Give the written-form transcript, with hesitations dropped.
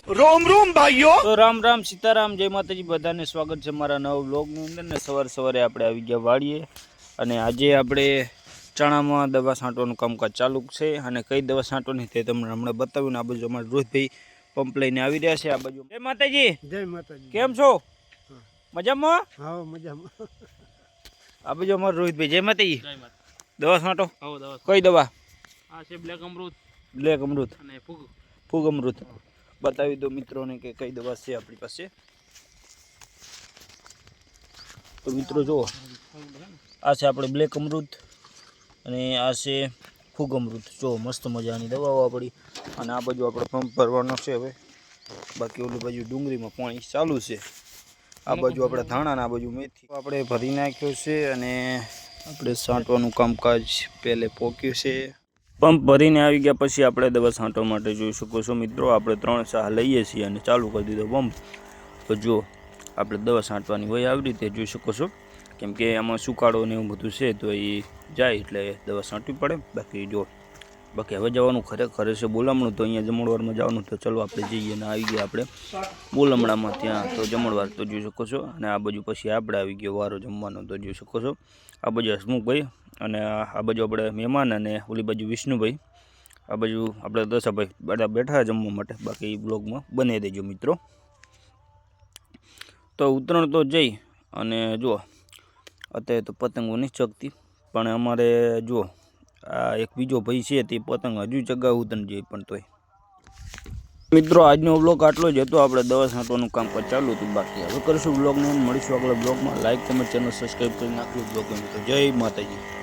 रोम रोम भाइयों। तो राम राम सीताराम जय माताजी बधाने स्वागत है मारा नव ब्लॉगनी अंदर ने सवार सवारे આપણે આવી ગયા વાડીએ અને આજે આપણે ચણામાં દવા છાંટવાનું કામકાજ ચાલુ છે અને કઈ દવા છાંટવાની તે તમને હમણાં બતાવ્યું ને આ બાજુ અમારા રોહિતભાઈ પંપ લઈને આવી રહ્યા છે આ બાજુ જય માતાજી કેમ છો મજામાં હા મજામાં આ બાજુ અમારા રોહિતભાઈ જય માતાજી દવા છાંટો કઈ દવા આ છે બ્લેક અમૃત અને ફૂગ અમૃત बतावी दो मित्रों ने कि कई दवा से अपनी पास तो मित्रों जो आ से अपने ब्लेक अमृत अने आ से फूग अमृत जो मस्त मजानी दवाओ अपनी अने आ बाजू अपने पंप भरवानो छे हवे बाकी ओली बाजू डूंगरी में पानी चालू छे आ बाजू अपने धाणा ने आ बाजू मेथी अपने भरी नाख्यो छे अने अपने छांटवानुं कामकाज पहले पोक्युं छे पंप भरीने આવી ગયા પછી આપણે દવા છાંટવા માટે જોઈ શકો છો મિત્રો આપણે 3 સાહ લઈએ છીએ અને ચાલુ કરી દીધો પંપ તો જો આપણે દવા છાંટવાની હોય આવી રીતે જોઈ શકો છો કેમ કે આમાં સુકાળો ને એવું બધું છે તો એ જાય એટલે દવા છાંટવી પડે બાકી હવે જવાનું ખરેખર છે બોલમણું તો અહીંયા જમણવારમાં જવાનું તો ચલો આપણે જઈએ ને આવી ગયા આપણે બોલમણામાં ત્યાં તો જમણવાર તો જોઈ શકો છો અને આ બાજુ પછી આપણે આવી ગયો વારો જમવાનો તો જોઈ શકો છો આ બાજુ હસમુખભાઈ અને આ બાજુ આપણે મહેમાન અને ઓલી બાજુ વિષ્ણુભાઈ આ બાજુ આપણે દશાભાઈ બધા બેઠા જમવા માટે બાકી બ્લોગમાં બનાવી દેજો મિત્રો તો ઉત્તરાયણ તો જઈ અને જુઓ અત્યારે તો પતંગો નહીં ચગતી પણ અમારે જુઓ આ એક બીજો ભાઈ છે તે પતંગ હજુ ચગાવવું તને જોઈએ પણ તોય મિત્રો આજનો બ્લોગ આટલો જ હતો આપણે દવા છાંટવાનું કામકાજ ચાલુ હતું બાકી હવે કરીશું બ્લોગને મળીશું આગળ બ્લોગમાં લાઈક કમેન્ટ ચેનલ સબસ્ક્રાઈબ કરી નાખજો બ્લોગ મિત્રો જય માતાજી।